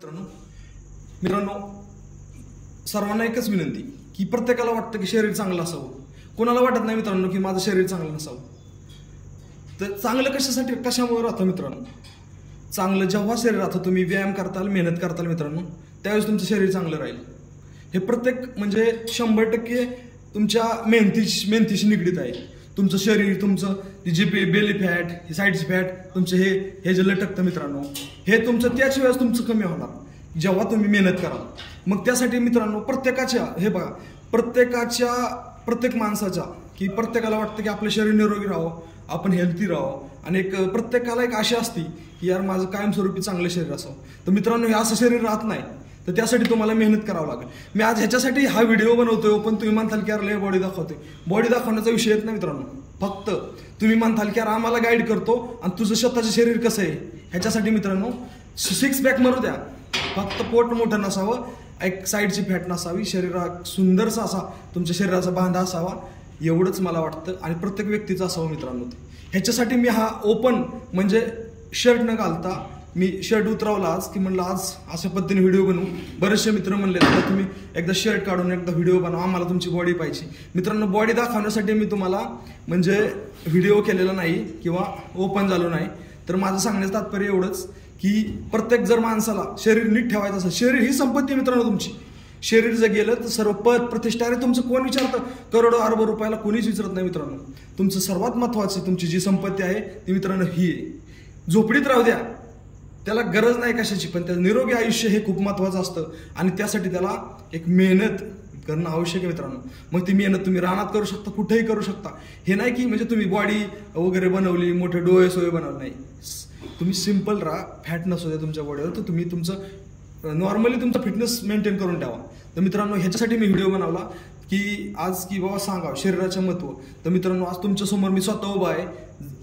मित्रांनो सर्वांना एकच विनंती की प्रत्येकाला वाटतं की शरीर चांगलं असावं, कोणाला वाटत नाही मित्रांनो की माझं शरीर चांगलं नसावं. तर चांगलं कशासाठी कशामुळे राहतं मित्रांनो? चांगलं जेव्हा शरीर राहतं, तुम्ही व्यायाम करताल, मेहनत करताल मित्रांनो, त्यावेळेस तुमचं शरीर चांगलं राहील. हे प्रत्येक म्हणजे 100% तुमच्या मेहनतीशी निगडीत आहे. तुमचं शरीर, तुमचं जी बेली फॅट, ही साईडची फॅट, तुमचं हे जे लटकतं मित्रांनो, हे तुमचं त्याच वेळेस तुमचं कमी होणार जेव्हा तुम्ही मेहनत कराल. मग त्यासाठी मित्रांनो प्रत्येकाच्या हे बघा, प्रत्येक माणसाच्या की प्रत्येकाला वाटतं की आपलं शरीर निरोगी राहावं, आपण हेल्थी राहावं, आणि प्रत्येकाला एक आशा असते की यार माझं कायमस्वरूपी चांगलं शरीर असावं. तर मित्रांनो हे असं शरीर राहत नाही, तर त्यासाठी तुम्हाला मेहनत करावं लागेल. मी आज ह्याच्यासाठी हा व्हिडिओ बनवतोय. पण तुम्ही म्हणताल की यार लय बॉडी दाखवते, बॉडी दाखवण्याचा विषय येत नाही मित्रांनो. फक्त तुम्ही म्हणताल की यार आम्हाला गाईड करतो आणि तुझं स्वतःचं शरीर कसं आहे ह्याच्यासाठी मित्रांनो 6 पॅक मारू द्या. फक्त पोट मोठं नसावं, एक साईडची फॅट नसावी, शरीरात सुंदरसा असा तुमच्या शरीराचा बांधा असावा, एवढंच मला वाटतं. आणि प्रत्येक व्यक्तीचं असावं मित्रांनो. ह्याच्यासाठी मी हा ओपन म्हणजे शर्ट न घालता मी शर्ट उतरवला आज की म्हणलं आज अशा पद्धतीने व्हिडिओ बनवू. बरेचसे मित्र म्हणले तर तुम्ही एकदा शर्ट काढून एकदा व्हिडिओ बनवा, आम्हाला तुमची बॉडी पाहिजे. मित्रांनो बॉडी दाखवण्यासाठी मी तुम्हाला म्हणजे व्हिडिओ केलेला नाही किंवा ओपन झालो नाही. तर माझं सांगण्याचं तात्पर्य एवढंच की प्रत्येक जर माणसाला शरीर नीट ठेवायचं असेल, शरीर ही संपत्ती आहे मित्रांनो तुमची. शरीर जर गेलं तर सर्व पद प्रतिष्ठा, अरे तुमचं कोण विचारतं? करोडो अरबो रुपयाला कोणीच विचारत नाही मित्रांनो. तुमचं सर्वात महत्वाचं तुमची जी संपत्ती आहे ती मित्रांनो ही आहे. झोपडीत राहू द्या, त्याला गरज नाही कशाची, पण त्याचं निरोगी आयुष्य हे खूप महत्वाचं असतं आणि त्यासाठी त्याला एक मेहनत करणं आवश्यक आहे मित्रांनो. मग ती मेहनत तुम्ही रानात करू शकता, कुठेही करू शकता. हे नाही की म्हणजे तुम्ही बॉडी वगैरे बनवली, मोठे डोळे सोय बनवले, नाही. तुम्ही सिम्पल राहा, फॅट नसू द्या तुमच्या बॉडीवर, तर तुम्ही तुमचं नॉर्मली तुमचा फिटनेस मेंटेन करून ठेवा. तर मित्रांनो ह्याच्यासाठी मी व्हिडिओ बनवला की आज की बाबा सांगा शरीराचं महत्त्व. तर मित्रांनो आज तुमच्यासमोर मी स्वतः उभा आहे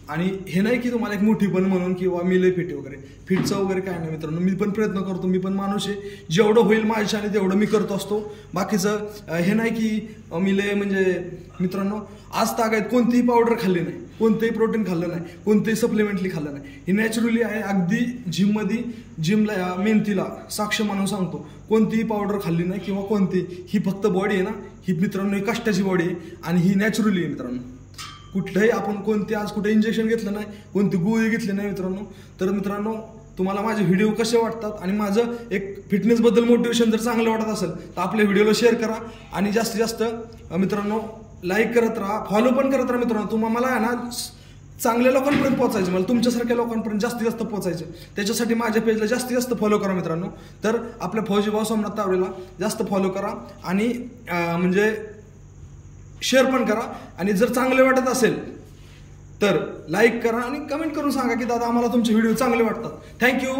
आणि हे नाही की तुम्हाला एक मोठी पण म्हणून किंवा मी लय फिट वगैरे, फिटचं वगैरे काय नाही मित्रांनो. मी पण प्रयत्न करतो, मी पण माणूस आहे, जेवढं होईल माझ्याने तेवढं मी करत असतो. बाकीचं हे नाही की मी लय म्हणजे मित्रांनो आज तागायत कोणतीही पावडर खाल्ली नाही, कोणतंही प्रोटीन खाल्लं नाही, कोणतंही सप्लिमेंटली खाल्लं नाही. हे नॅचरली आहे. अगदी जिमला मेहनतीला साक्ष म्हणून सांगतो, कोणतीही पावडर खाल्ली नाही किंवा ही फक्त बॉडी आहे ना, ही मित्रांनो ही कष्टाची बॉडी आहे आणि ही नॅचरली आहे मित्रांनो. कुठलंही आपण आज कुठे इंजेक्शन घेतलं नाही, कोणती गोळी घेतली नाही मित्रांनो. तर मित्रांनो तुम्हाला माझे व्हिडिओ कसे वाटतात आणि माझं एक फिटनेसबद्दल मोटिवेशन जर चांगलं वाटत असेल तर आपल्या व्हिडिओला शेअर करा आणि जास्तीत जास्त मित्रांनो लाईक करत राहा, फॉलो पण करत राहा मित्रांनो. तुम्हाला आहे ना चांगल्या लोकांपर्यंत पोहोचायचं, मला तुमच्यासारख्या लोकांपर्यंत जास्तीत जास्त पोहोचायचं. त्याच्यासाठी माझ्या पेजला जास्तीत जास्त फॉलो करा मित्रांनो. तर आपल्या फौजीभाऊ सोमनाथ तावडेला जास्त फॉलो करा आणि म्हणजे शेअर पण करा. आणि जर चांगले वाटत असेल तर लाईक करा आणि कमेंट करून सांगा की दादा आम्हाला तुमचे व्हिडिओ चांगले वाटतात. थँक्यू.